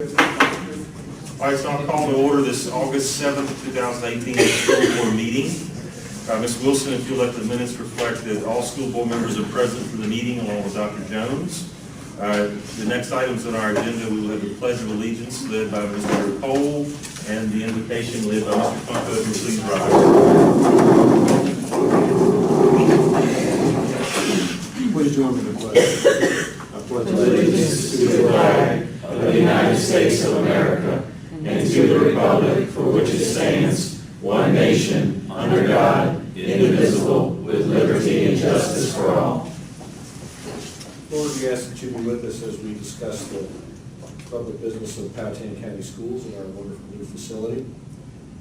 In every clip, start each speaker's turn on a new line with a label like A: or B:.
A: All right, so I'll call to order this August 7th, 2018 school board meeting. Ms. Wilson, if you'll let the minutes reflect that all school board members are present for the meeting along with Dr. Jones. The next items on our agenda, we will have the Pledge of Allegiance led by Mr. Cole and the invocation led by Mr. Funko. Please rise.
B: Please join me in the pledge. I pledge
C: allegiance to the flag of the United States of America and to the republic for which it stands, one nation, under God, indivisible, with liberty and justice for all.
B: Lord, we ask that you be with us as we discuss the public business of Powhatan County Schools and our wonderful new facility.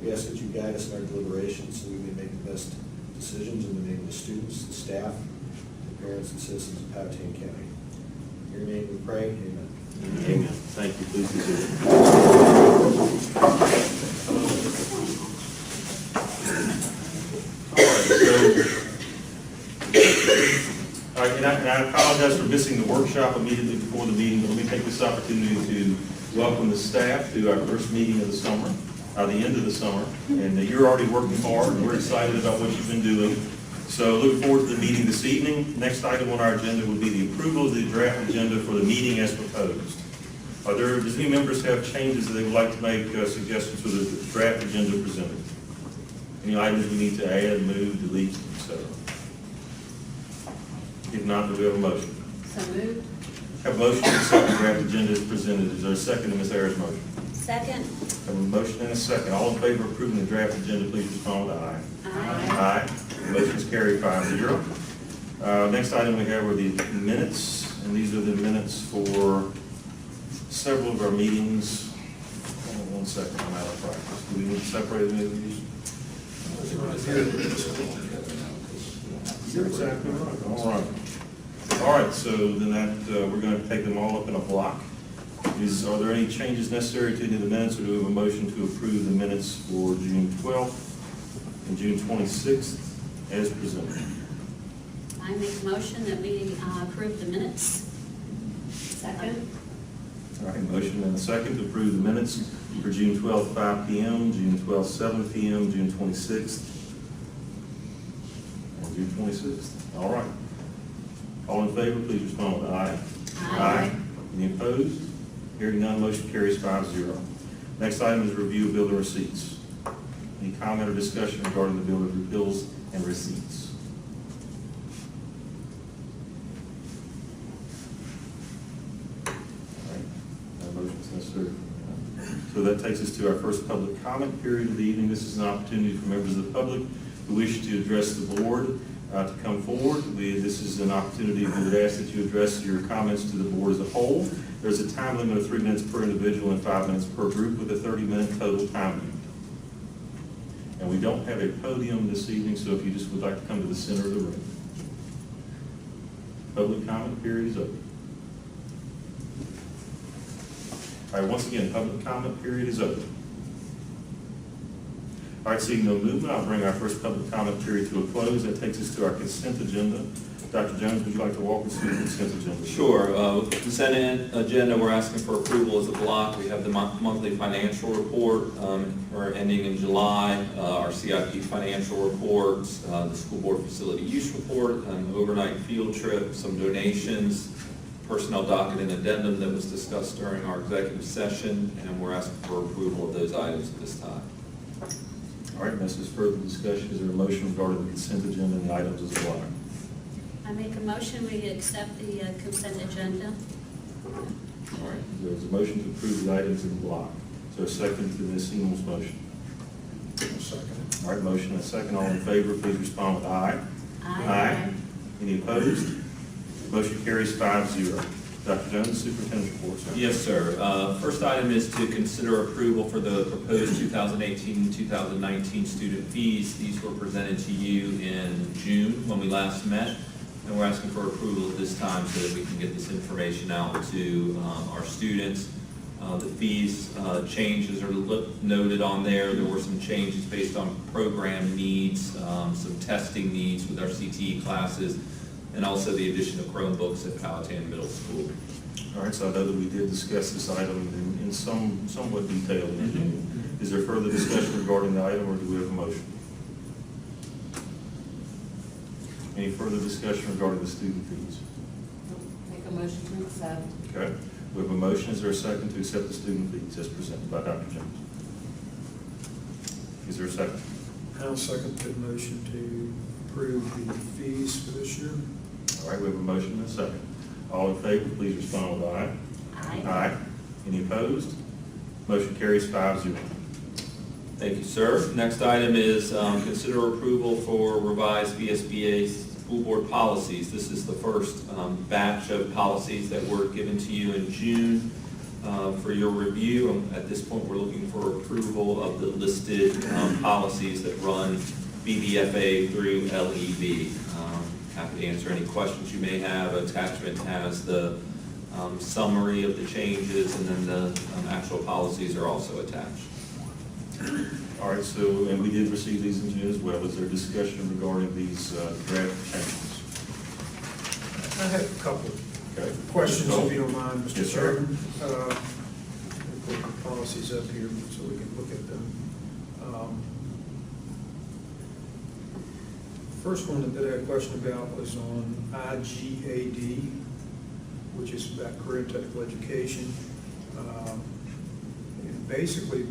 B: We ask that you guide us in our deliberations so we may make the best decisions in the name of the students, the staff, the parents, and citizens of Powhatan County. In your name we pray, amen.
A: Amen. Thank you. Please be seated. All right, and I apologize for missing the workshop immediately before the meeting, but let me take this opportunity to welcome the staff to our first meeting of the summer, the end of the summer, and you're already working hard, and we're excited about what you've been doing. So look forward to the meeting this evening. Next item on our agenda will be the approval of the draft agenda for the meeting as proposed. Does any members have changes that they would like to make, suggestions for the draft agenda presented? Any items we need to add, move, delete, etc.? If not, do we have a motion?
D: So moved.
A: Have a motion and a second. Draft agenda is presented. Is there a second to Ms. Ayers' motion?
D: Second.
A: Have a motion and a second. All in favor of approving the draft agenda, please respond with aye.
D: Aye.
A: Aye. Motion is carried 5-0. Next item we have are the minutes, and these are the minutes for several of our meetings. Hold on 1 second, I'm out of practice. Do we need to separate any of these? You're exactly right. All right. All right, so then we're going to take them all up in a block. Are there any changes necessary to any of the minutes, or do we have a motion to approve the minutes for June 12th and June 26th as presented?
D: I make a motion that we approve the minutes. Second.
A: All right, motion and a second to approve the minutes for June 12th, 5 p.m., June 12th, 7 p.m., June 26th, and June 26th. All right. All in favor, please respond with aye.
D: Aye.
A: Any opposed? Hearing none, motion carries 5-0. Next item is review of bill and receipts. Any comment or discussion regarding the bills and receipts? All right, no motions necessary. So that takes us to our first public comment period of the evening. This is an opportunity for members of the public who wish to address the board to come forward. This is an opportunity we would ask that you address your comments to the board as a whole. There's a time limit of 3 minutes per individual and 5 minutes per group with a 30-minute total time limit. And we don't have a podium this evening, so if you just would like to come to the center of the room. Public comment period is open. All right, once again, public comment period is open. All right, seeing no movement, I'll bring our first public comment period to a close. That takes us to our consent agenda. Dr. Jones, would you like to walk us through the consent agenda?
C: Sure. Consent agenda, we're asking for approval as a block. We have the monthly financial report. We're ending in July. Our CIP financial reports, the school board facility use report, an overnight field trip, some donations, personnel docket and addendum that was discussed during our executive session, and we're asking for approval of those items at this time.
A: All right, unless there's further discussion, is there a motion regarding the consent agenda and the items as a block?
D: I make a motion we accept the consent agenda.
A: All right, there's a motion to approve the items in the block. Is there a second to Ms. Seymour's motion?
B: Second.
A: All right, motion and a second. All in favor, please respond with aye.
D: Aye.
A: Any opposed? Motion carries 5-0. Dr. Jones, superintendent's report, sir.
C: Yes, sir. First item is to consider approval for the proposed 2018-2019 student fees. These were presented to you in June when we last met, and we're asking for approval at this time so that we can get this information out to our students. The fees changes are noted on there. There were some changes based on program needs, some testing needs with our CTE classes, and also the addition of Chromebooks at Powhatan Middle School.
A: All right, so I know that we did discuss this item in somewhat detail in June. Is there further discussion regarding the item, or do we have a motion? Any further discussion regarding the student fees?
D: Make a motion to accept.
A: Okay, we have a motion. Is there a second to accept the student fees as presented by Dr. Jones? Is there a second?
E: I'll second the motion to approve the fees for this year.
A: All right, we have a motion and a second. All in favor, please respond with aye.
D: Aye.
A: Any opposed? Motion carries 5-0.
C: Thank you, sir. Next item is consider approval for revised VSBA school board policies. This is the first batch of policies that were given to you in June for your review. At this point, we're looking for approval of the listed policies that run BBFA through LEB. Happy to answer any questions you may have. Attachment has the summary of the changes, and then the actual policies are also attached.
A: All right, so, and we did receive these in June as well. Is there discussion regarding these draft changes?
E: I have a couple
A: Okay.
E: questions, if you don't mind,
A: Yes,
E: Mr.
A: sir.
E: Chairman. We'll put the policies up here so we can look at them. First one that I had a question about was on IGAD, which is about career and technical education. And basically,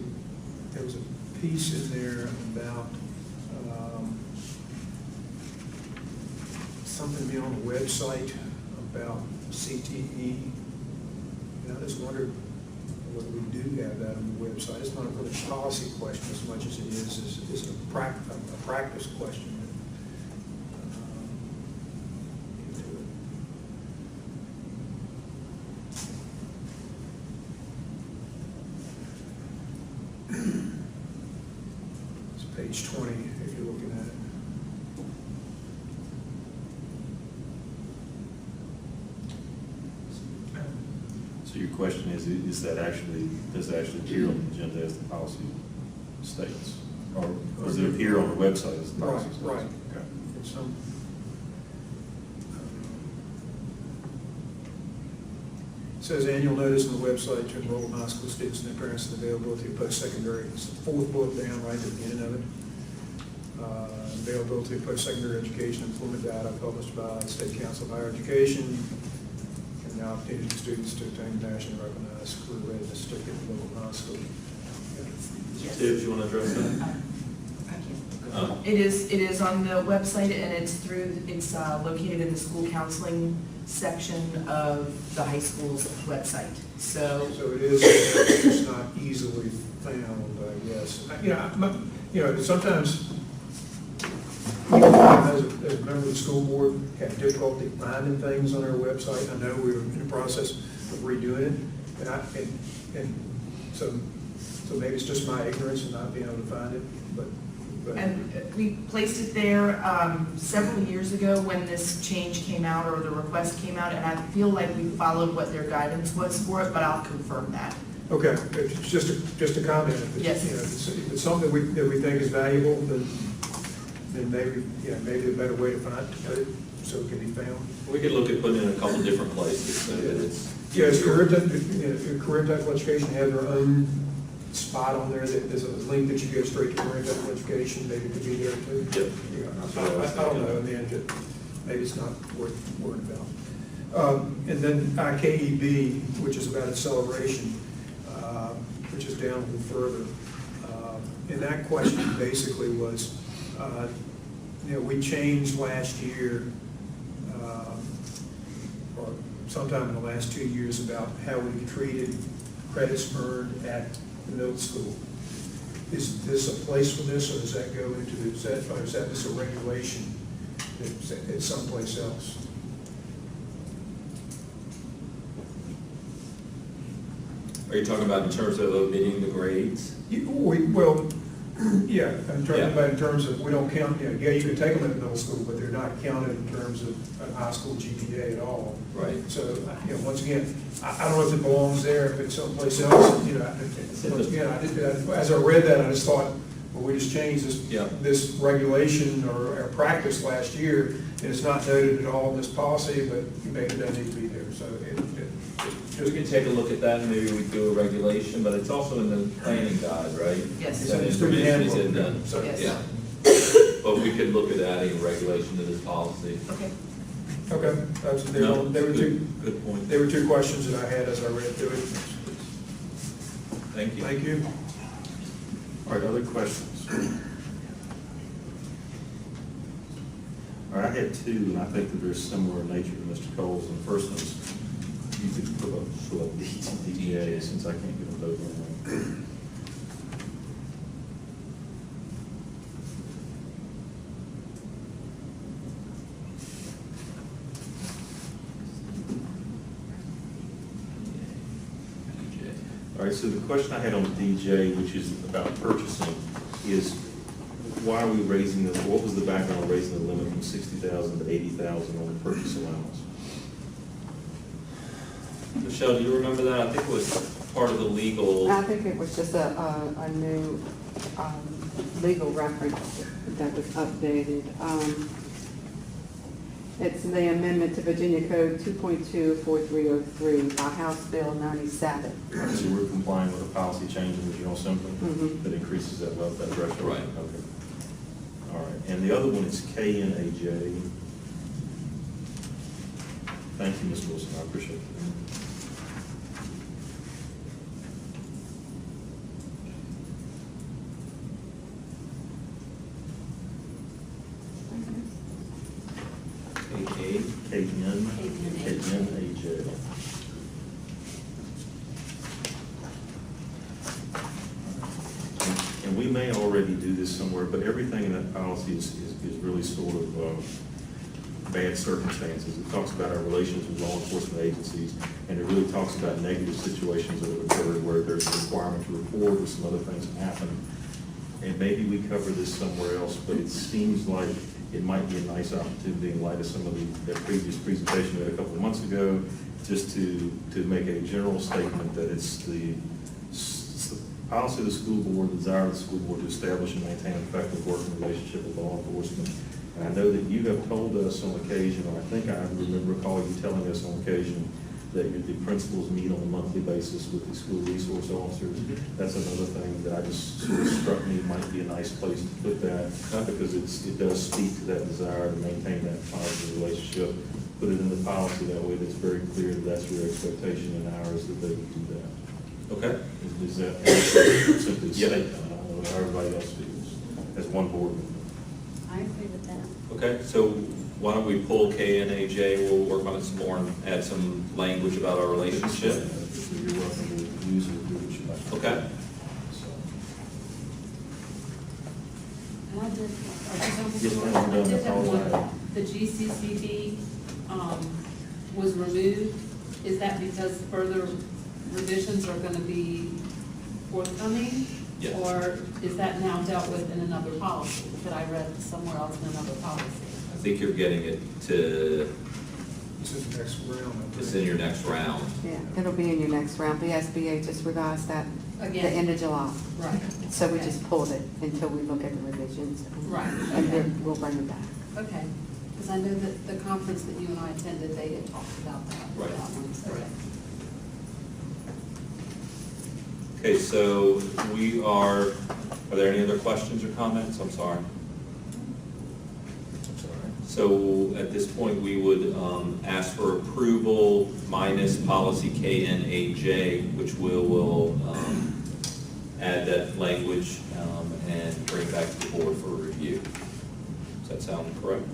E: there was a piece in there about something being on the website about CTE. And I just wondered whether we do have that on the website. It's not really a policy question as much as it is a practice question. Into it. It's page 20, if you're looking at it.
A: So your question is that actually, does it actually appear on the agenda as the policy states? Or does it appear on the website as the policy states?
E: Right.
A: Okay.
E: It's some. It says annual notice on the website to enroll high school students and their parents and availability of post-secondary. It's the fourth bullet down right at the beginning of it. Availability of post-secondary education employment data published by the State Council of Higher Education, and the opportunity for students to obtain nationally recognized career readiness certificate at local high school.
C: Tibbs, you want to address that?
F: It is on the website, and it's located in the school counseling section of the high school's website. So,
E: So it is, it's not easily found, I guess. Sometimes, as a member of the school board, have difficulty finding things on our website. I know we're in the process of redoing it, and so maybe it's just my ignorance and not being able to find it, but.
F: and we placed it there several years ago when this change came out, or the request came out, and I feel like we followed what their guidance was for it, but I'll confirm that.
E: Okay, it's just a comment. If it's,
F: Yes.
E: If it's something that we think is valuable, then maybe a better way to put it so it can be found.
C: We could look at putting it in a couple different places so that it's.
E: Yes, career technical education has their own spot on there, that there's a link that you go straight to career technical education, maybe it could be there too.
C: Yep.
E: Yeah, I don't know, in the end, maybe it's not worth worrying about. And then IKEB, which is about acceleration, which is down a little further. And that question basically was, we changed last year, or sometime in the last 2 years, about how we treated credits earned at the middle school. Is this a place for this, or does that go into, is that just a regulation that's someplace else?
C: Are you talking about in terms of omitting the grades?
E: Well, yeah, I'm talking
C: Yeah.
E: about in terms of, we don't count, you can take them at the middle school, but they're not counted in terms of a high school GPA at all.
C: Right.
E: So, once again, I don't know if it belongs there, if it's someplace else, once again, as I read that, I just thought, well, we just changed
C: Yeah.
E: this regulation or practice last year, and it's not noted at all in this policy, but maybe it doesn't need to be there, so it
C: We can take a look at that and maybe we do a regulation, but it's also in the planning guide, right?
F: Yes.
E: It's in the
C: That
E: student
C: information is in
E: handbook.
C: the-
E: So-
F: Yes.
C: Yeah. But we could look at adding a regulation to this policy.
F: Okay.
E: Okay, they
C: No,
E: were two,
C: Good point.
E: they were two questions that I had as I read through it.
C: Thank you.
E: Thank you.
A: All right, other questions? All right, I had two, and I think that they're similar in nature to Mr. Cole's. And the first one is, you could put up DJ, since I can't get them both in. All right, so the question I had on DJ, which is about purchasing, is why are we raising the, what was the background of raising the limit from 60,000 to 80,000 on the purchase allowance?
C: Michelle, do you remember that? I think it was part of the legal.
G: I think it was just a new legal reference that was updated. It's the amendment to Virginia Code 2.24303 by House Bill 97.
A: So we're complying with a policy change in the General Assembly
G: Mhm.
A: that increases that level, that threshold?
C: Right.
A: Okay. All right, and the other one is KNAJ. Thank you, Ms. Wilson, I appreciate that. KNAJ. And we may already do this somewhere, but everything in that policy is really sort of bad circumstances. It talks about our relations with law enforcement agencies, and it really talks about negative situations that have occurred where there's a requirement to report or some other things have happened. And maybe we cover this somewhere else, but it seems like it might be a nice opportunity in light of some of that previous presentation we had a couple of months ago, just to make a general statement that it's the policy of the school board, the desire of the school board to establish and maintain an effective working relationship with law enforcement. And I know that you have told us on occasion, or I think I recall you telling us on occasion, that the principals meet on a monthly basis with the school resource officers. That's another thing that I just sort of struck me might be a nice place to put that, because it does speak to that desire to maintain that positive relationship. Put it in the policy that way, that's very clear that that's your expectation and ours, that they would do that.
C: Okay.
A: Is that simply
C: Yeah.
A: state, I don't know how everybody else feels, as one board member?
D: I agree with that.
C: Okay, so why don't we pull KNAJ, we'll work on it some more and add some language about our relationship.
A: You're welcome to use it, do what you like.
C: Okay.
A: So,
D: And I did,
A: Yes, ma'am, I'm
D: I
A: done.
D: did
A: That's
D: have
A: all I
D: one,
A: have.
D: the GCCD was removed. Is that because further revisions are going to be forthcoming?
C: Yes.
D: Or is that now dealt with in another policy that I read somewhere else in another policy?
C: I think you're getting it to,
E: This is the next round. I
C: it's
E: think.
C: in your next round.
G: Yeah, it'll be in your next round. The SBA just revised that the
D: Again.
G: end of July.
D: Right.
G: So we
D: Okay.
G: just pulled it until we look at the revisions.
D: Right,
G: And
D: okay.
G: then we'll bring it back.
D: Okay, because I know that the conference that you and I attended, they had talked about that.
C: Right.
D: that one, so-
C: Right. Okay, so are there any other questions or comments? I'm sorry.
A: I'm sorry.
C: So at this point, we would ask for approval minus policy KNAJ, which will add that language and bring it back to the board for review. Does that sound correct?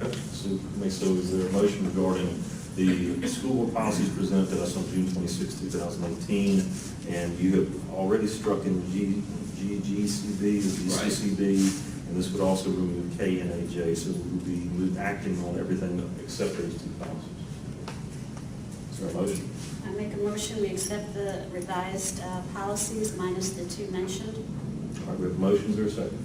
A: Okay, so is there a motion regarding the school board policies presented to us on June 26, 2018, and you have already struck in GCB, the GCCB, and this would also remove KNAJ, so we would be acting on everything except those two policies. Is there a motion?
D: I make a motion, we accept the revised policies minus the two mentioned.
A: All right, we have motions, or a second?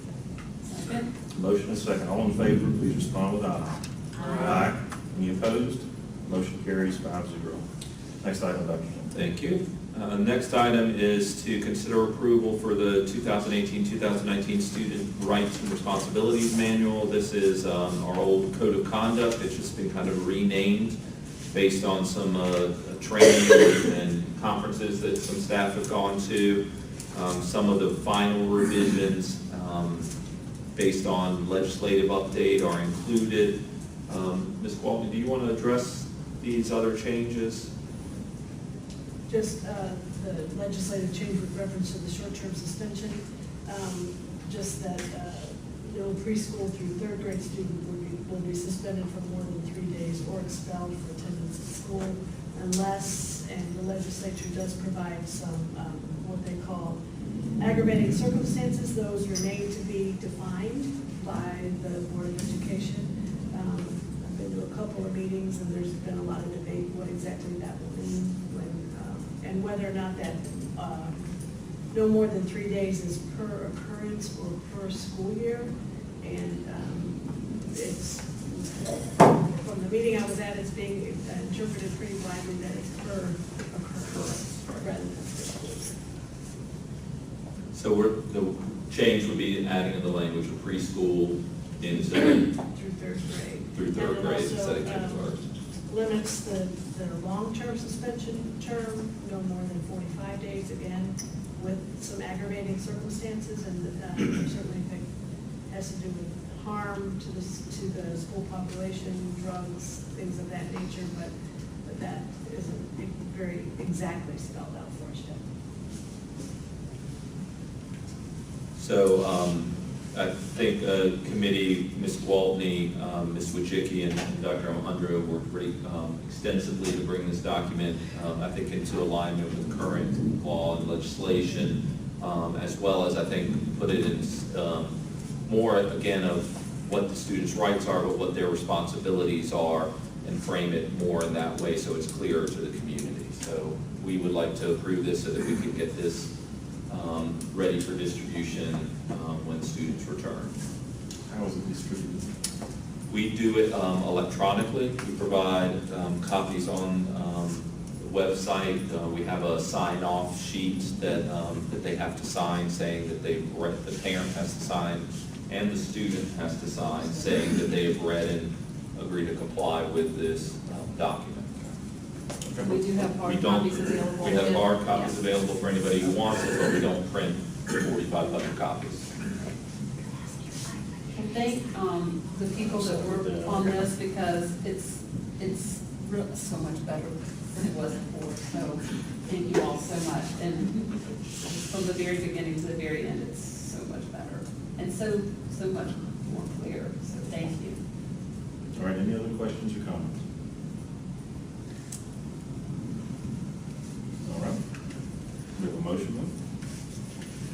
D: Second.
A: Motion and second. All in favor, please respond with aye. Aye. Any opposed? Motion carries 5-0. Next item, Dr. Jones.
C: Thank you. Next item is to consider approval for the 2018-2019 Student Rights and Responsibilities Manual. This is our old code of conduct. It's just been kind of renamed based on some training and conferences that some staff have gone to. Some of the final revisions based on legislative update are included. Ms. Gwaltney, do you want to address these other changes?
H: Just the legislative change with reference to the short-term suspension, just that no preschool through third grade student will be suspended for more than 3 days or expelled for attendance at school unless, and the legislature does provide some, what they call aggravating circumstances. Those remain to be defined by the Board of Education. I've been to a couple of meetings and there's been a lot of debate what exactly that will mean when, and whether or not that no more than 3 days is per occurrence or per school year. And it's, from the meeting I was at, it's being interpreted pretty widely that it's per occurrence rather than per school year.
C: So the change would be adding in the language of preschool into
H: Through third grade.
C: through third
H: And
C: grade
H: then
C: instead of
H: also,
C: kindergarten.
H: limits the long-term suspension term, no more than 45 days, again, with some aggravating circumstances, and certainly if it has to do with harm to the school population, drugs, things of that nature, but that isn't very exactly spelled out for us yet.
C: So I think committee, Ms. Gwaltney, Ms. Wojcicki, and Dr. Alejandro worked pretty extensively to bring this document, I think, into alignment with current law and legislation, as well as, I think, put it in more, again, of what the students' rights are, but what their responsibilities are, and frame it more in that way so it's clearer to the community. So we would like to approve this so that we can get this ready for distribution when students return.
A: How is it distributed?
C: We do it electronically. We provide copies on the website. We have a sign-off sheet that they have to sign saying that they've read, the parent has to sign, and the student has to sign saying that they have read and agree to comply with this document.
D: We do have hard
C: We don't-
D: copies available.
C: We have hard copies
D: Yeah.
C: available for anybody who wants it, but we don't print 4,500 copies.
D: I thank the people that work on this because it's really so much better than it was before. So thank you all so much. And from the very beginning to the very end, it's so much better and so much more clear. So thank you.
A: All right, any other questions or comments? All right. We have a motion then?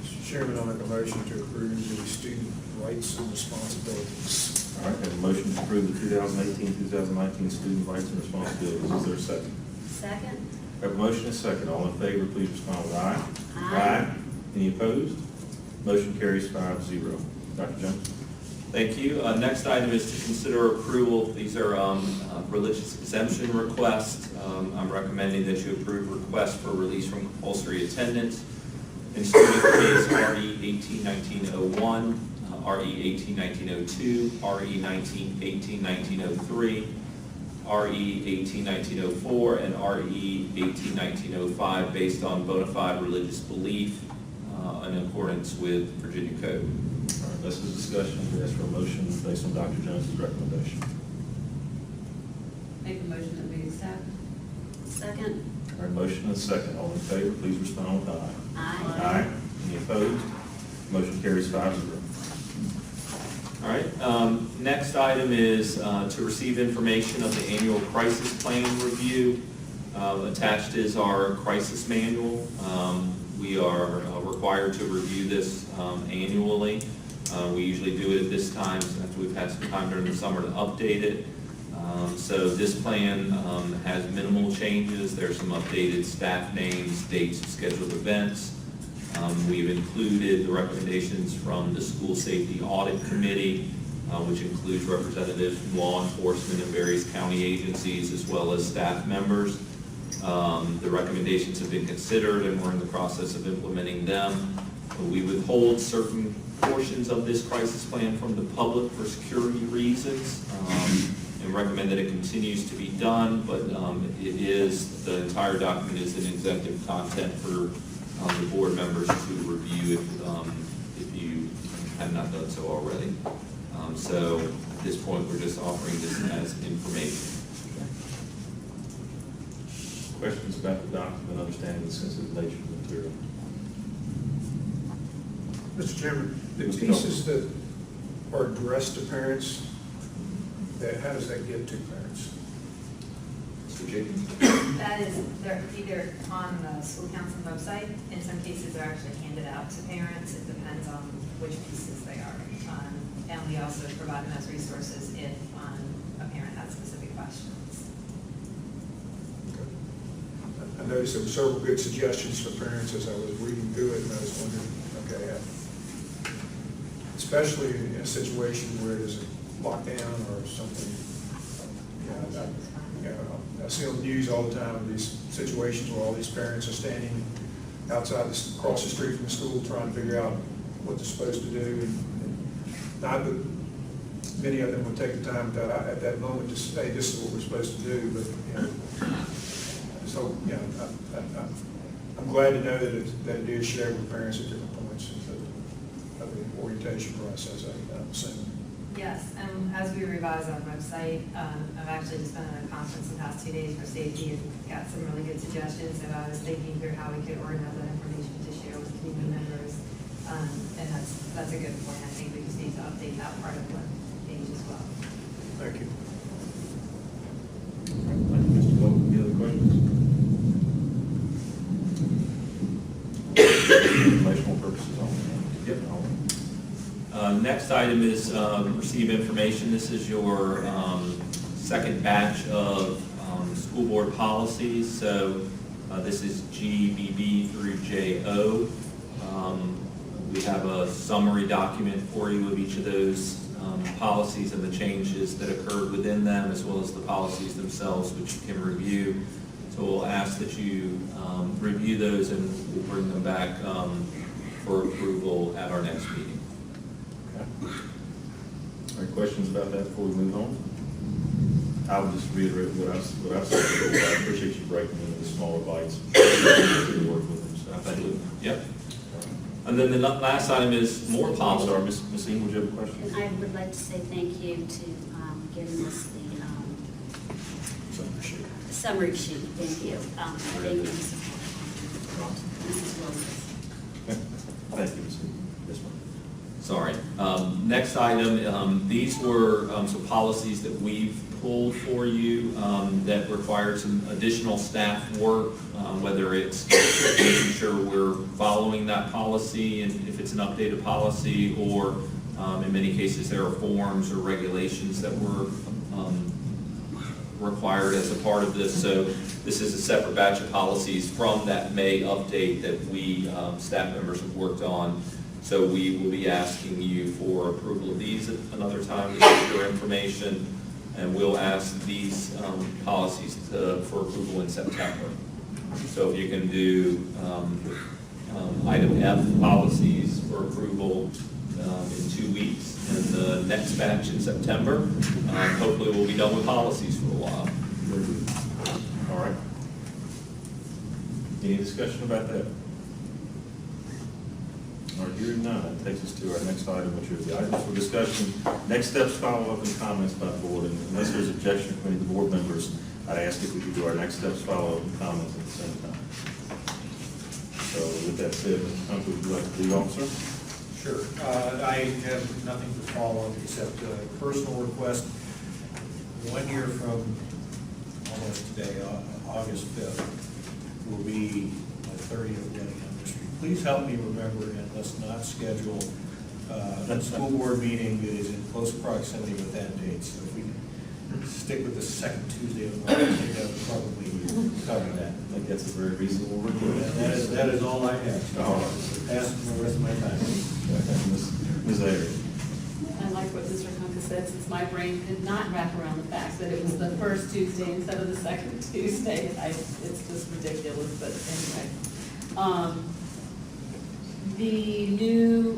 E: Mr. Chairman, I'll make a motion to approve the student rights and responsibilities.
A: All right, have a motion to approve the 2018-2019 student rights and responsibilities. Is there a second?
I: Second?
A: Have a motion and a second. All in favor, please respond with aye.
I: Aye.
A: Any opposed? Motion carries 5-0. Dr. Jones?
C: Thank you. Next item is to consider approval. These are religious exemption requests. I'm recommending that you approve requests for release from compulsory attendance in student case RE 18-1901, RE 18-1902, RE 18-1903, RE 18-1904, and RE 18-1905 based on bona fide religious belief in accordance with Virginia Code.
A: All right, this is discussion. We ask for a motion based on Dr. Jones's recommendation.
D: Make a motion that we accept.
I: Second?
A: All right, motion and a second. All in favor, please respond with aye.
I: Aye.
A: Any opposed? Motion carries 5-0.
C: All right, next item is to receive information of the annual crisis plan review. Attached is our crisis manual. We are required to review this annually. We usually do it at this time, after we've had some time during the summer to update it. So this plan has minimal changes. There's some updated staff names, dates of scheduled events. We've included the recommendations from the School Safety Audit Committee, which includes representatives from law enforcement and various county agencies, as well as staff members. The recommendations have been considered, and we're in the process of implementing them. We withhold certain portions of this crisis plan from the public for security reasons, and and recommend that it continues to be done, but the entire document is in executive content for the board members to review if you have not done so already. So at this point, we're just offering this as information.
A: Questions about the document, understanding the sensitive nature of the material?
E: Mr. Chairman, the
A: Mr.
E: pieces that are addressed to parents, how does that get to parents?
A: Mr. Jenkins?
J: That is, they're either on the school council website, in some cases they're actually handed out to parents, it depends on which pieces they are. And we also provide them as resources if a parent has specific questions.
E: I noticed there were several good suggestions for parents as I was reading through it, and I was wondering, okay, especially in a situation where there's a lockdown or something. I see on the news all the time of these situations where all these parents are standing outside, across the street from the school, trying to figure out what they're supposed to do. And not that many of them would take the time at that moment to say, this is what we're supposed to do, but, so, I'm glad to know that it is shared with parents at different points of the orientation process, I'm assuming.
J: Yes, and as we revise our website, I've actually just been at a conference the past 2 days for safety and got some really good suggestions, and I was thinking through how we could organize that information to share with community members. And that's a good point. I think we just need to update that part of the page as well.
E: Thank you.
A: Thank you, Mr. Gold. Any other questions? Informational purposes only. Yep.
C: Next item is receive information. This is your second batch of school board policies. So this is GBB through JO. We have a summary document for you of each of those policies and the changes that occurred within them, as well as the policies themselves, which you can review. So we'll ask that you review those, and we'll bring them back for approval at our next meeting.
A: All right, questions about that before we move on? I would just reiterate what I've said before. I appreciate you breaking into the smaller bites. Work with them, so thank you.
C: Yep. And then the last item is more
A: I'm
C: policy.
A: sorry, Ms. Ing, would you have a question?
I: And I would like to say thank you to giving us the summary sheet. Thank you. Thank you, Mrs. Wilson.
A: Thank you, Ms. Ing. Yes, ma'am.
C: Sorry. Next item, these were some policies that we've pulled for you that required some additional staff work, whether it's making sure we're following that policy and if it's an updated policy, or in many cases there are forms or regulations that were required as a part of this. So this is a separate batch of policies from that May update that we staff members have worked on. So we will be asking you for approval of these at another time to get your information, and we'll ask these policies for approval in September. So if you can do item F, policies for approval in 2 weeks, and the next batch in September, hopefully we'll be done with policies for a while.
A: All right. Any discussion about that? All right, hearing none, that takes us to our next item, which are the items for discussion. Next steps, follow-up, and comments by the board. And unless there's objection from any of the board members, I'd ask if we could do our next steps, follow-up, and comments at the same time. So with that said, Mr. Humphrey, would you like to lead, officer?
B: Sure. I have nothing to follow up except a personal request. 1 year from almost today, August 5th, will be my 30th wedding anniversary. Please help me remember, and let's not schedule a school board meeting that is in close proximity with that date. So if we can stick with the second Tuesday of the month, I think that would probably cover that.
A: I think that's a very reasonable request.
B: That is all I have.
A: All right.
B: Pass the rest of my time.
A: Ms. Ayers.
D: I like what Mr. Hunka said, since my brain did not wrap around the fact that it was the first Tuesday instead of the second Tuesday. It's just ridiculous, but anyway. The new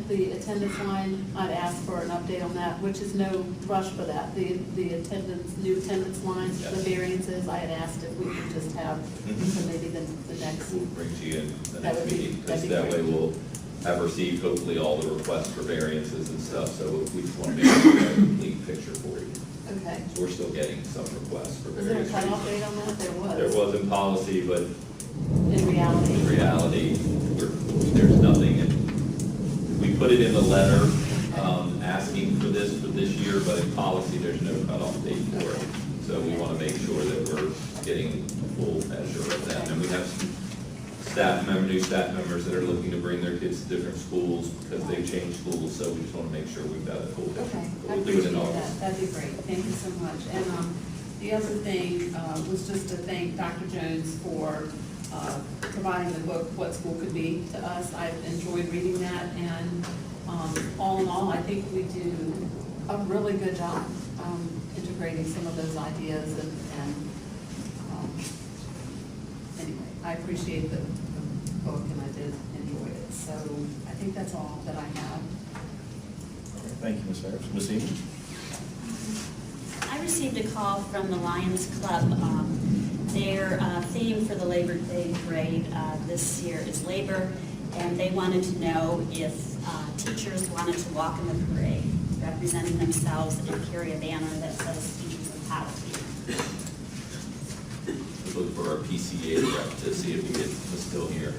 D: the attendance line, I'd ask for an update on that, which is no rush for that. The attendance, new attendance lines, the variances, I had asked if we could just have, so maybe the next.
C: We'll bring to you in the
D: That
C: next
D: would be-
C: meeting, because
D: that'd be
C: that way
D: great.
C: we'll have received hopefully all the requests for variances and stuff, so we just want to make sure we have a complete picture for you.
D: Okay.
C: So we're still getting some requests for
D: Is there a
C: various
D: cutoff
C: reasons.
D: date on that? There was.
C: There was in policy, but
D: In reality.
C: in reality, there's nothing, and we put it in the letter, asking for this year, but in policy, there's no cutoff date for it. So we want to make sure that we're getting full measure of that. And we have some new staff members that are looking to bring their kids to different schools because they changed schools, so we just want to make sure we've got a full picture.
D: Okay, I
C: We'll do it
D: appreciate
C: in August.
D: that. That'd be great. Thank you so much. And the other thing was just to thank Dr. Jones for providing the book, What School Could Be, to us. I've enjoyed reading that, and all in all, I think we do a really good job integrating some of those ideas and anyway, I appreciate the book, and I did enjoy it. So I think that's all that I have.
A: All right, thank you, Ms. Harris. Ms. Eaton?
I: I received a call from the Lions Club. Their theme for the Labor Day parade this year is labor, and they wanted to know if teachers wanted to walk in the parade, representing themselves and carry a banner that says Teachers of Powhatan.
C: Look for our PCA rep to see if he is still here.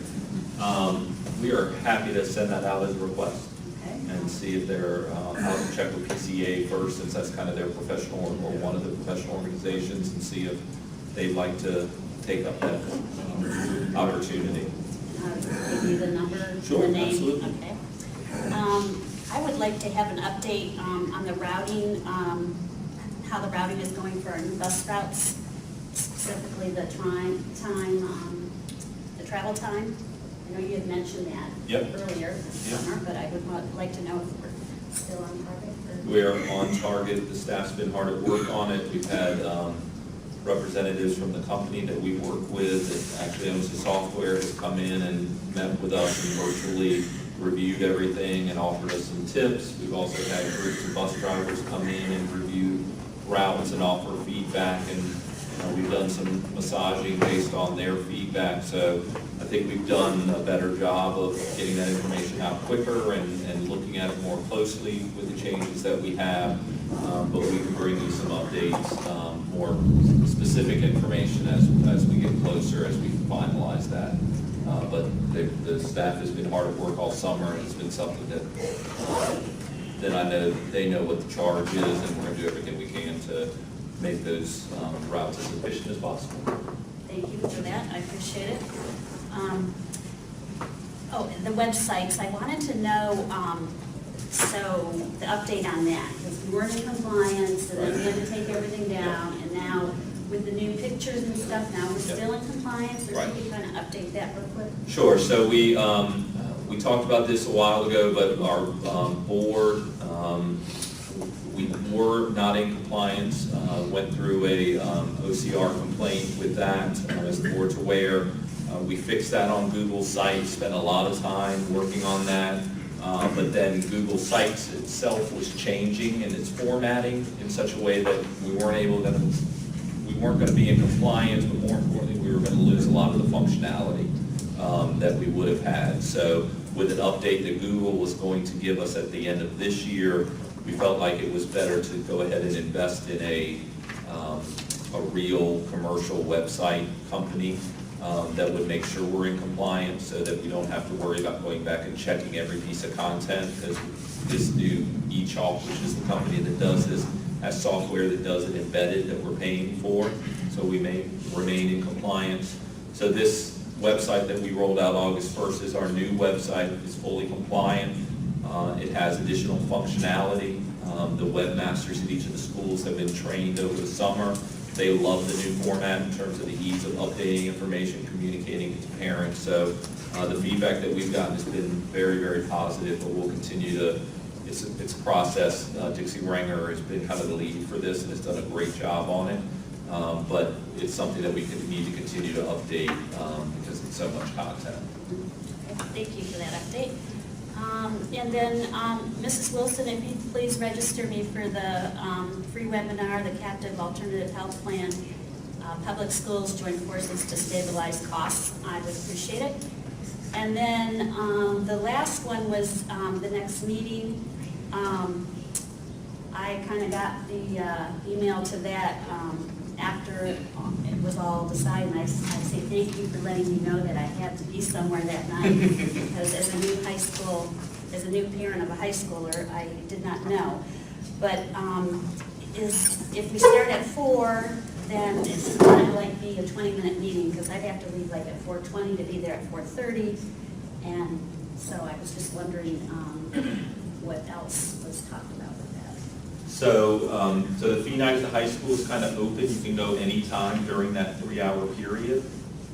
C: We are happy to send that out as a request
I: Okay.
C: and see if they're, I'll check with PCA first, since that's kind of their professional or one of the professional organizations, and see if they'd like to take up that opportunity.
I: Give you the number,
C: Sure,
I: the name?
C: absolutely.
I: Okay. I would like to have an update on the routing, how the routing is going for our new bus routes, specifically the the travel time. I know you had mentioned that
C: Yep.
I: earlier this
C: Yep.
I: summer, but I would like to know if we're still on target.
C: We are on target. The staff's been hard at work on it. We've had representatives from the company that we work with that actually owns the software has come in and met with us and virtually reviewed everything and offered us some tips. We've also had groups of bus drivers come in and review routes and offer feedback, and we've done some massaging based on their feedback. So I think we've done a better job of getting that information out quicker and looking at it more closely with the changes that we have. But we can bring you some updates, more specific information as we get closer, as we finalize that. But the staff has been hard at work all summer, and it's been something that I know they know what the charge is, and we're going to do everything we can to make those routes as efficient as possible.
I: Thank you for that, I appreciate it. And the websites, I wanted to know, so the update on that, because we weren't in compliance, and then we had to take everything down, and now with the new pictures and stuff, now we're still in compliance, or
C: Right.
I: can you kind of update that real quick?
C: Sure, so we talked about this a while ago, but our board, we were not in compliance, went through a OCR complaint with that, as the board's aware. We fixed that on Google Sites, spent a lot of time working on that, but then Google Sites itself was changing in its formatting in such a way that we weren't going to be in compliance, but more importantly, we were going to lose a lot of the functionality that we would have had. So with an update that Google was going to give us at the end of this year, we felt like it was better to go ahead and invest in a real commercial website company that would make sure we're in compliance, so that we don't have to worry about going back and checking every piece of content, because this new eChalk, which is the company that does this, has software that does it embedded that we're paying for, so we may remain in compliance. So this website that we rolled out August 1st is our new website. It's fully compliant. It has additional functionality. The webmasters at each of the schools have been trained over the summer. They love the new format in terms of the ease of updating information, communicating to parents. So the feedback that we've gotten has been very, very positive, but we'll continue to, it's a process. Dixie Ranger has been kind of the lead for this and has done a great job on it. But it's something that we need to continue to update because it's so much content.
I: Thank you for that update. And then, Mrs. Wilson, if you'd please register me for the free webinar, the Captive Alternative Health Plan, Public Schools Join Forces to Stabilize Costs. I would appreciate it. And then the last one was the next meeting. I kind of got the email to that after it was all decided. And I say thank you for letting me know that I had to be somewhere that night, because as a new parent of a high schooler, I did not know. But if we start at 4, then it's kind of like being a 20-minute meeting, because I'd have to leave like at 4:20 to be there at 4:30. And so I was just wondering what else was talked about with that.
C: So, so the fee night at the high school is kind of open, you can go anytime during that 3-hour period?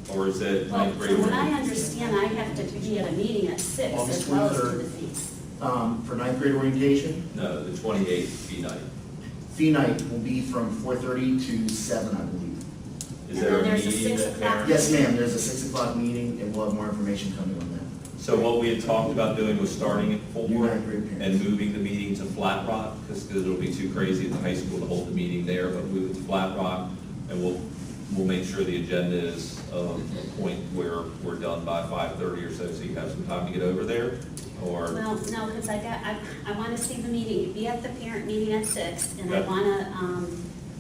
C: Or is it
I: Well,
C: ninth grade?
I: from what I understand, I have to be at a meeting at 6
K: August
I: as well as do
K: 23rd.
I: the fees.
K: For ninth grade orientation,
C: No, the 28th fee night.
K: fee night will be from 4:30 to 7, I believe.
C: Is
I: And
C: there
I: then
C: a
I: there's a
C: meeting
I: 6
C: that
I: o'clock.
C: parents?
K: Yes, ma'am, there's a 6 o'clock meeting, and we'll have more information coming on that.
C: So what we had talked about doing was starting at 4
K: Your ninth grade
C: and
K: parents.
C: moving the meeting to Flat Rock, because it'll be too crazy at the high school to hold the meeting there, but move it to Flat Rock, and we'll make sure the agenda is a point where we're done by 5:30 or so you have some time to get over there, or?
I: Well, no, because I want to see the meeting, be at the parent meeting at 6, and I
C: Okay.
I: want to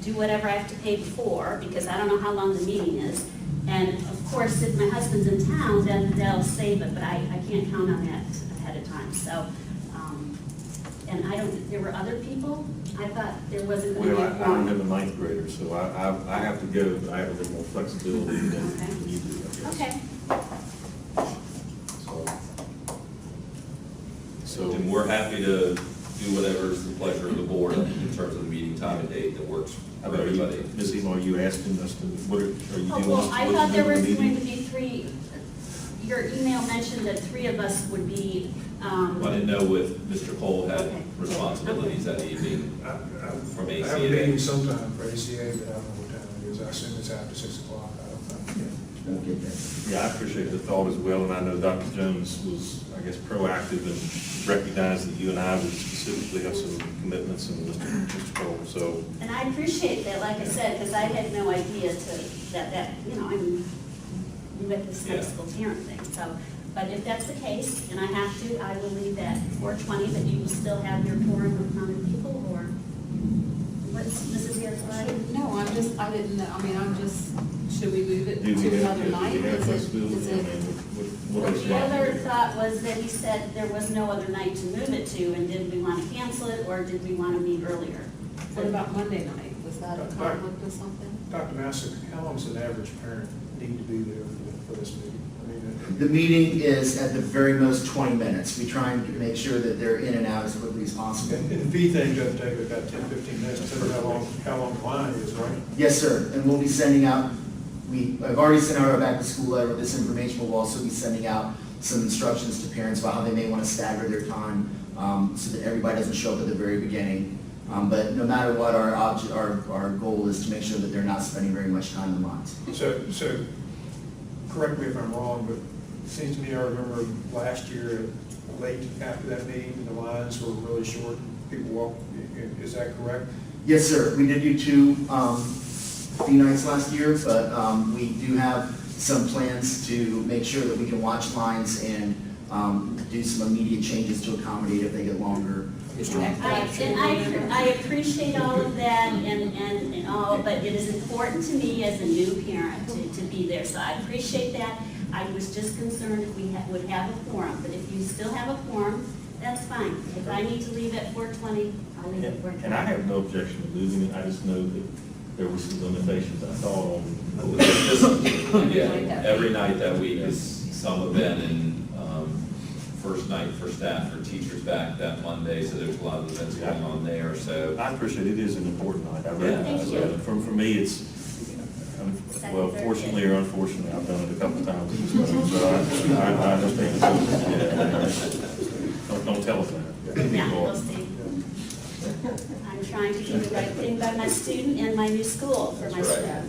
I: do whatever I have to pay before, because I don't know how long the meeting is. And of course, if my husband's in town, then they'll save it, but I can't count on that ahead of time, so. And there were other people? I thought there wasn't going to be
A: Well,
I: a
A: I don't have
I: quorum.
A: a ninth grader, so I have to go, but I have a little more flexibility than you do, I guess.
I: Okay,
A: So,
C: And we're happy to do whatever is the pleasure of the board in terms of the meeting time and date that works
A: how
C: for
A: about you,
C: everybody.
A: Ms. Emo, are you asking us to, what are you doing?
I: oh, well, I
A: What's
I: thought there
A: the
I: was
A: meeting?
I: going to be 3, your email mentioned that 3 of us would be,
C: I didn't know if Mr. Cole had
I: Okay.
C: responsibilities that evening. From
E: I have a
C: ACA.
E: meeting sometime for ACA, but I don't know what time it is. I assume it's after 6 o'clock. I don't know.
K: Won't get there.
A: Yeah, I appreciate the thought as well, and I know Dr. Jones was, I guess, proactive and recognized that you and I would specifically have some commitments and Mr. Cole, so.
I: and I appreciate that, like I said, because I had no idea that, I'm with this high
C: Yeah.
I: school parent thing, so. But if that's the case, and I have to, I will leave at 4:20, but you will still have your quorum of how many people, or what's Mrs. Yerkes?
D: No, I didn't know, should we move it
A: Do we
D: to
A: have,
D: another night?
A: do we have
D: Is
A: flexibility?
D: it,
A: I mean, what
I: Well,
A: is
I: the
A: that?
I: other thought was that he said there was no other night to move it to, and did we want to cancel it, or did we want to meet earlier?
D: what about Monday night? Was that a conflict or something?
E: Dr. Massick, how long does an average parent need to be there for this meeting? I mean,
K: The meeting is at the very most 20 minutes. We try and make sure that they're in and out as quickly as possible.
E: and the fee thing doesn't take about 10, 15 minutes, depending on how long the line is, right?
K: Yes, sir, and we'll be sending out, I've already sent out our back-to-school letter with this information. We'll also be sending out some instructions to parents about how they may want to stagger their time, so that everybody doesn't show up at the very beginning. But no matter what, our goal is to make sure that they're not spending very much time in lines.
E: So, correct me if I'm wrong, but it seems to me I remember last year, late after that meeting, the lines were really short, people walked, is that correct?
K: Yes, sir, we did do 2 fee nights last year, but we do have some plans to make sure that we can watch lines and do some immediate changes to accommodate if they get longer.
I: I appreciate all of that and all, but it is important to me as a new parent to be there, so I appreciate that. I was just concerned if we would have a quorum, but if you still have a quorum, that's fine. If I need to leave at 4:20, I'll leave at 4:20.
A: And I have no objection to moving it, I just know that there were some limitations I thought on.
C: Yeah, every night that week is some event, and first night for staff or teachers back that Monday, so there's a lot of events going on there, so.
A: I appreciate it, is an important night, I recognize
I: Thank you.
A: that. For me, it's, well, fortunately or unfortunately, I've done it a couple times in this room, so I understand. Yeah. Don't tell us that.
I: Yeah, we'll see. I'm trying to do the right thing by my student and my new school for my
C: That's right.
I: staff.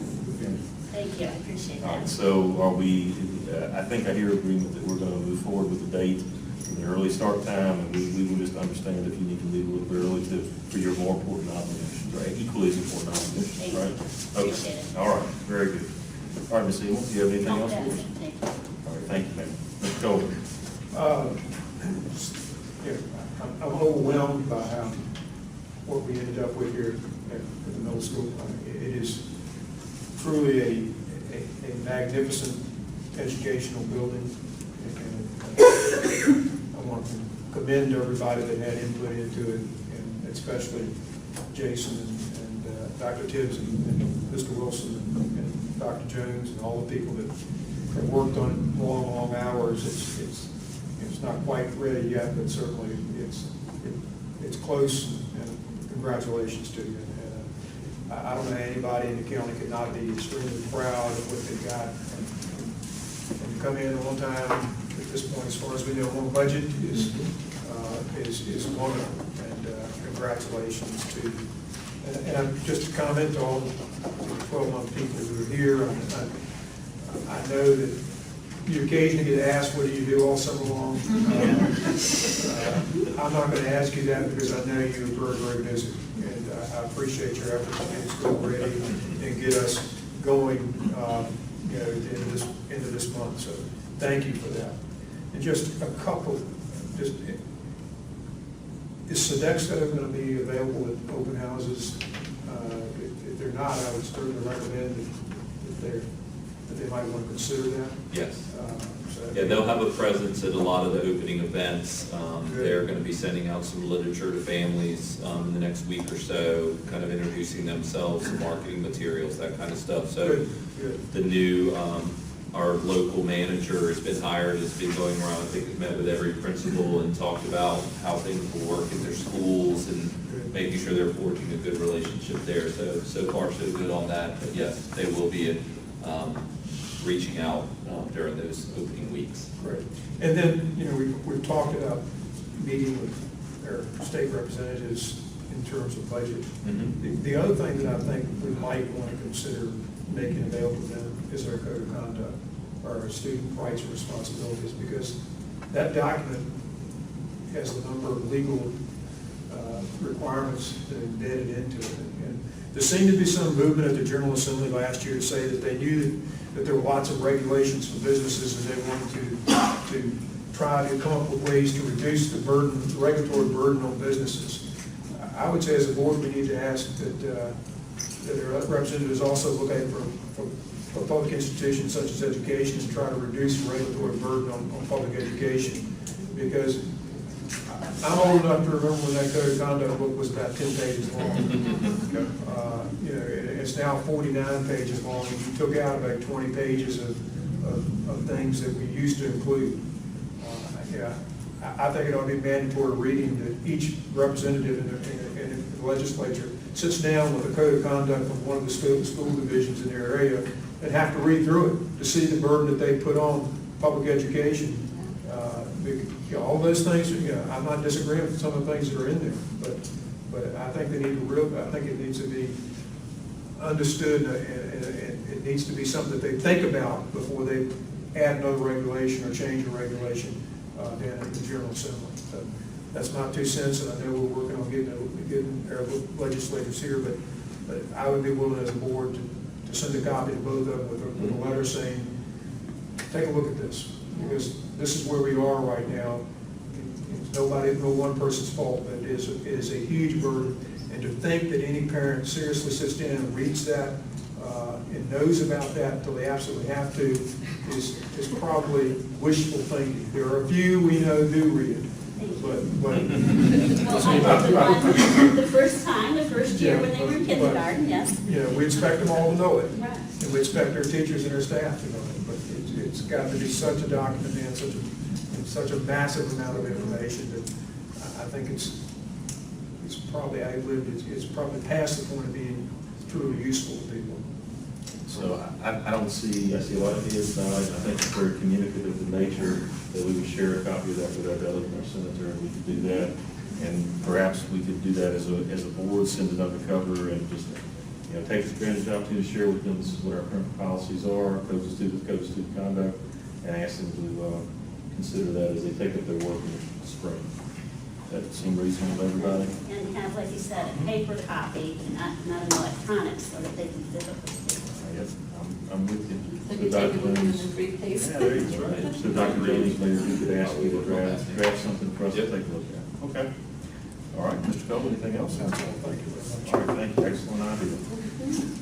I: Thank you, I appreciate
A: All right,
I: that.
A: so are we, I think I hear agreement that we're going to move forward with the date and the early start time, and we will just understand if you need to leave a little bit early for your more important obligations, right? Equally as important obligations,
I: Thank you.
A: right? Okay.
I: Appreciate it.
A: All right, very good. All right, Ms. Emo, do you have anything else for
I: That's
A: us?
I: it. Thank you.
A: All right, thank you, ma'am. Mr. Colvin?
E: I'm overwhelmed by what we ended up with here at the middle school. It is truly a magnificent educational building. And I want to commend everybody that had input into it, and especially Jason and Dr. Tibbs and Mr. Wilson and Dr. Jones and all the people that worked on it long hours. It's not quite ready yet, but certainly it's close, and congratulations to you. And I don't know anybody in the county could not be extremely proud of what they got. And to come in on time at this point, as far as we know, on budget is wonderful, and congratulations to you. And just to comment to all the 12-month people who are here, I know that you occasionally get asked, what do you do all summer long? I'm not going to ask you that because I know you're very busy. And I appreciate your efforts to get school ready and get us going, into this month. So thank you for that. And just a couple, is Sodexo going to be available at open houses? If they're not, I would certainly recommend that they might want to consider that.
C: Yes. Yeah, they'll have a presence at a lot of the opening events. They're going to be sending out some literature to families in the next week or so, kind of introducing themselves, some marketing materials, that kind of stuff. So the new, our local manager has been hired, has been going around, I think has met with every principal and talked about how things will work in their schools and making sure they're forging a good relationship there. So far so good on that, but yes, they will be reaching out during those opening weeks.
E: Great. And then, we've talked about meeting with our state representatives in terms of budget.
C: Mhm.
E: The other thing that I think we might want to consider making available to them is our code of conduct, or our student rights and responsibilities, because that document has a number of legal requirements that are embedded into it. And there seemed to be some movement at the General Assembly last year to say that they knew that there were lots of regulations for businesses, and they wanted to try to come up with ways to reduce the burden, the regulatory burden on businesses. I would say as a board, we need to ask that our representatives also look at for public institutions such as education and try to reduce the regulatory burden on public education. Because I'm old enough to remember when that code of conduct book was about 10 pages long. It's now 49 pages long, and you took out about 20 pages of things that we used to include. I think it ought to be mandatory reading that each representative in the legislature sits down with a code of conduct from one of the school divisions in their area and have to read through it to see the burden that they put on public education. All those things, I'm not disagreeing with some of the things that are in there, but I think I think it needs to be understood, and it needs to be something that they think about before they add another regulation or change a regulation down at the General Assembly. So that's my 2 cents, and I know we're working on getting our legislators here, but I would be willing as a board to send a copy to both of them with a letter saying, take a look at this, because this is where we are right now. It's no one person's fault, but it is a huge burden. And to think that any parent seriously sits down and reads that and knows about that until they absolutely have to is probably wishful thinking. There are a few we know do read it, but
I: Well, I did the one the first year when they were in kindergarten, yes.
E: We expect them all to know it.
I: Right.
E: And we expect our teachers and our staff to know it, but it's got to be such a document and such a massive amount of information that I think it's probably, it's probably past the point of being truly useful to people.
A: So I see a lot of ideas now. I think it's very communicative in nature that we would share a copy of that with our delegate, our senator, and we could do that. And perhaps we could do that as a board, send it undercover, and just take advantage of the opportunity to share with them, this is what our current policies are, code of student conduct, and ask them to consider that as they take up their work in the spring. That seem reasonable to everybody?
I: And have, like you said, a paper copy, and not an electronic, so that they can physically see.
A: Yes, I'm with you.
D: They
A: So
D: could
A: Dr.
D: take it with them in
A: Jones-
D: the briefcase.
A: Yeah, there you go. Right. So Dr. Jones, maybe we could ask you to draft something for us to take a look at. Okay. All right, Mr. Cole, anything else?
E: Thank you very much.
A: All right, thank you, excellent idea.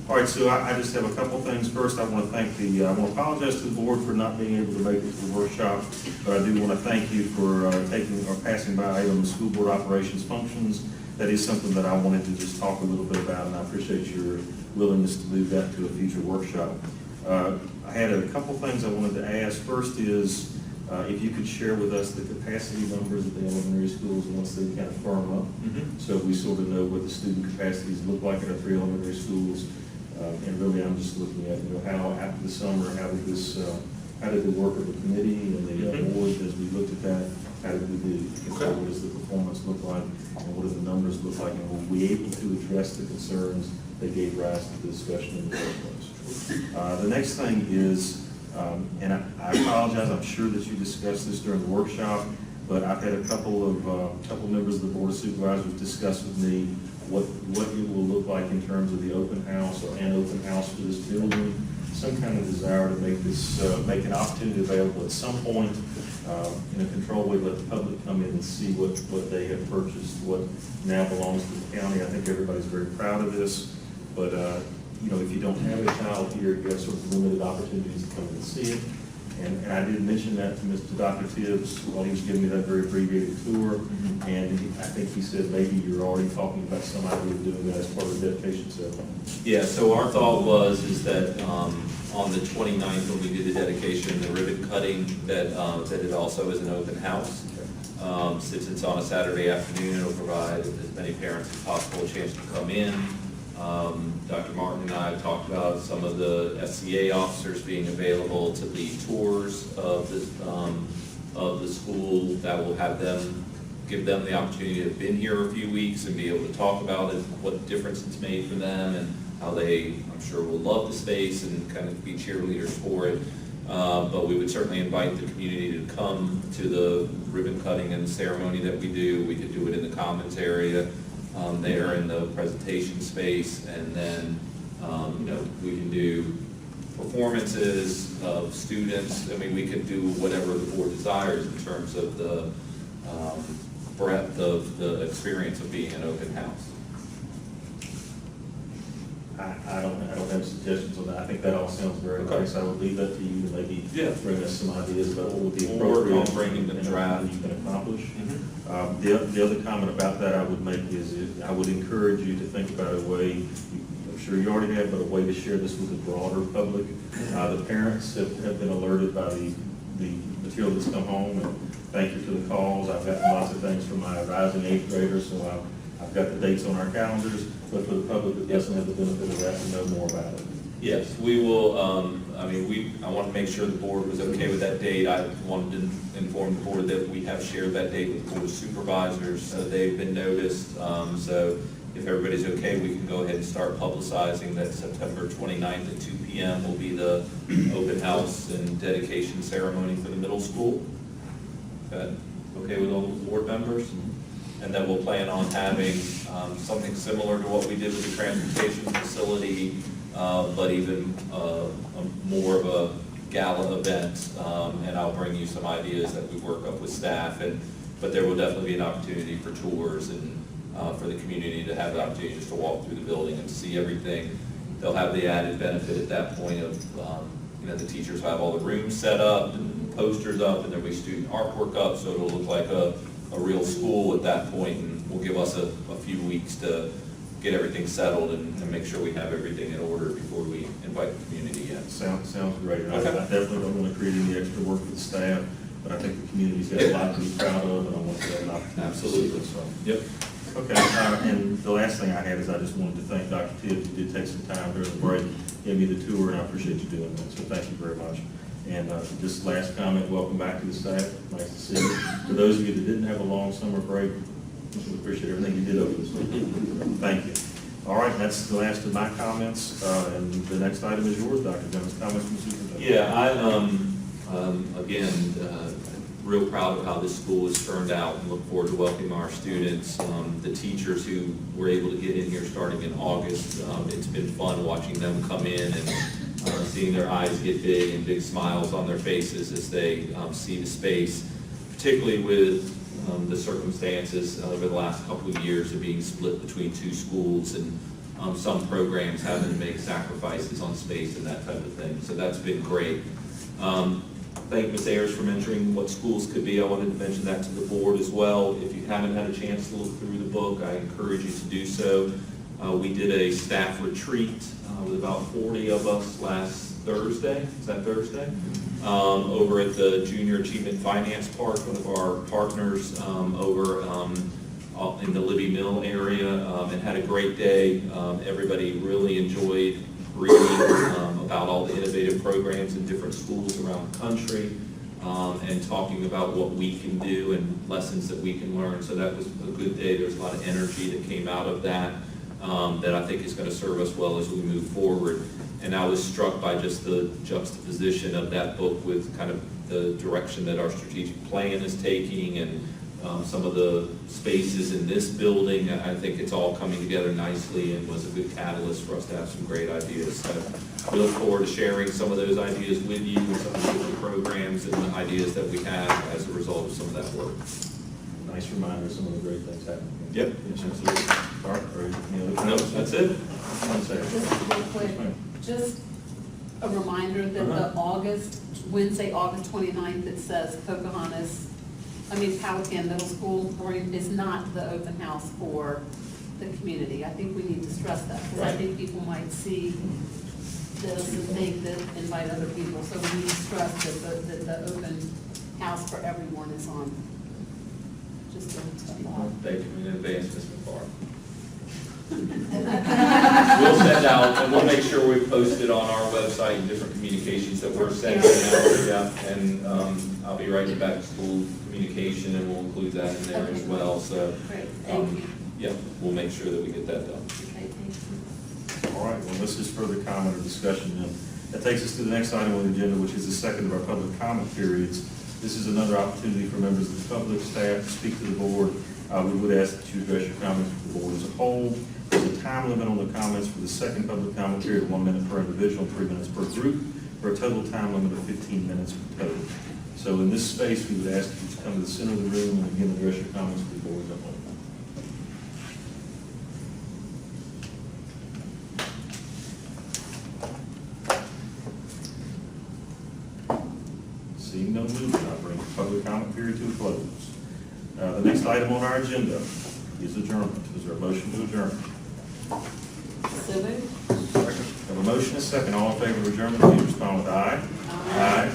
A: All right, so I just have a couple things. First, I want to thank I want to apologize to the board for not being able to make it to the workshop, but I do want to thank you for taking or passing by item school board operations functions. That is something that I wanted to just talk a little bit about, and I appreciate your willingness to move that to a future workshop. I had a couple things I wanted to ask. First is, if you could share with us the capacity numbers at the elementary schools once they kind of firm up. So we sort of know what the student capacities look like at our 3 elementary schools. And really, I'm just looking at, how after the summer, how did the work of the committee and the board, as we looked at that, how did we do? So what does the performance look like, and what do the numbers look like, and were we able to address the concerns that gave rise to the discussion in the first place? The next thing is, and I apologize, I'm sure that you discussed this during the workshop, but I've had a couple members of the Board of Supervisors discuss with me what it will look like in terms of the open house or an open house for this building. Some kind of desire to make this, make an opportunity available at some point in a controlled way, let the public come in and see what they have purchased, what now belongs to the county. I think everybody's very proud of this, but if you don't have a child here, you have sort of limited opportunities to come and see it. And I did mention that to Dr. Tibbs while he was giving me that very abbreviated tour. And I think he said maybe you're already talking about some idea of doing that as part of the dedication ceremony.
C: Yeah, so our thought is that on the 29th, when we do the dedication, the ribbon cutting, that it also is an open house. Since it's on a Saturday afternoon, it'll provide as many parents as possible a chance to come in. Dr. Martin and I have talked about some of the SCA officers being available to lead tours of the school that will give them the opportunity to have been here a few weeks and be able to talk about it, what difference it's made for them, and how they, I'm sure, will love the space and kind of be cheerleaders for it. But we would certainly invite the community to come to the ribbon cutting and the ceremony that we do. We could do it in the commons area, there in the presentation space, and then we can do performances of students. I mean, we could do whatever the board desires in terms of the breadth of the experience of being an open house.
A: I don't have suggestions on that. I think that all sounds very nice. I would leave that to you to maybe bring us some ideas about what would be
C: We'll work
A: appropriate.
C: on bringing the draft.
A: And you can accomplish. The other comment about that I would make is I would encourage you to think about a way, I'm sure you already have, but a way to share this with the broader public. The parents have been alerted by the material that's come home, and thank you for the calls. I've gotten lots of things from my rising 8th graders, so I've got the dates on our calendars, but for the public that doesn't have the benefit of that to know more about it.
C: Yes, we will, I want to make sure the board was okay with that date. I wanted to inform the board that we have shared that date with the Board of Supervisors, so they've been noticed. So if everybody's okay, we can go ahead and start publicizing that September 29th at 2 p.m. will be the open house and dedication ceremony for the middle school. Okay with all the board members? And then we'll plan on having something similar to what we did with the transportation facility, but even more of a gala event. And I'll bring you some ideas that we work up with staff. But there will definitely be an opportunity for tours and for the community to have the opportunity just to walk through the building and see everything. They'll have the added benefit at that point of, the teachers have all the rooms set up and posters up, and there'll be student artwork up, so it'll look like a real school at that point, and will give us a few weeks to get everything settled and make sure we have everything in order before we invite the community in.
A: Sounds great. And
C: Okay.
A: I definitely don't want to create any extra work for the staff, but I think the community's got a lot to be proud of, and I want to have an opportunity.
C: Absolutely.
A: So.
C: Yep.
A: Okay, and the last thing I had is I just wanted to thank Dr. Tibbs, who did take some time during the break, gave me the tour, and I appreciate you doing that, so thank you very much. And just last comment, welcome back to the staff, nice to see you. For those of you that didn't have a long summer break, we appreciate everything you did over this week. Thank you. All right, that's the last of my comments, and the next item is yours, Dr. Jones, comments from the superintendent.
C: Yeah, Again, real proud of how this school has turned out and look forward to welcoming our students, the teachers who were able to get in here starting in August. It's been fun watching them come in and seeing their eyes get big and big smiles on their faces as they see the space, particularly with the circumstances over the last couple of years of being split between two schools and some programs having to make sacrifices on space and that type of thing. So that's been great. Thank Ms. Ayers for mentioning what schools could be. I wanted to mention that to the board as well. If you haven't had a chance to look through the book, I encourage you to do so. We did a staff retreat with about 40 of us last Thursday. Is that Thursday? Over at the Junior Achievement Finance Park, one of our partners over in the Libby Mill area, and had a great day. Everybody really enjoyed reading about all the innovative programs in different schools around the country, and talking about what we can do and lessons that we can learn. So that was a good day. There's a lot of energy that came out of that, that I think is going to serve us well as we move forward. And I was struck by just the juxtaposition of that book with kind of the direction that our strategic plan is taking, and some of the spaces in this building. I think it's all coming together nicely and was a good catalyst for us to have some great ideas. So we look forward to sharing some of those ideas with you, and some of the different programs and the ideas that we have as a result of some of that work.
A: Nice reminder of some of the great things happening.
C: Yep.
A: Yes, absolutely. Bart, or any other
C: No,
A: comments?
C: that's it.
A: One second.
D: Just real quick, just a reminder that the Wednesday, August 29th, it says Powhatan Middle School is not the open house for the community. I think we need to stress that, because I think people might see this and think that invite other people. So we need to stress that the open house for everyone is on. Just a thought.
C: Thank you in advance, Ms. McFarland. We'll send out, and we'll make sure we post it on our website and different communications that we're sending out. Yeah, and I'll be writing back to school communication, and we'll include that in there as well. So,
D: Great, thank you.
C: yeah, we'll make sure that we get that done.
D: Okay, thank you.
A: All right, well, this is further comment or discussion then. That takes us to the next item on the agenda, which is the second of our public comment periods. This is another opportunity for members of the public, staff to speak to the board. We would ask that you address your comments to the board as a whole. There's a time limit on the comments for the second public comment period, 1 minute per individual, 3 minutes per group, for a total time limit of 15 minutes per total. So in this space, we would ask you to come to the center of the room and again address your comments to the board as a whole. Seeing no movement, I bring the public comment period to a close. The next item on our agenda is adjournment. Is there a motion to adjourn?
D: So moved.
A: Have a motion and a second. All in favor of adjournment, please respond with aye. Aye.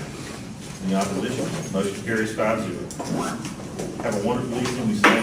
A: Any opposition? Motion carries 5-0. Have a wonderful evening. We stand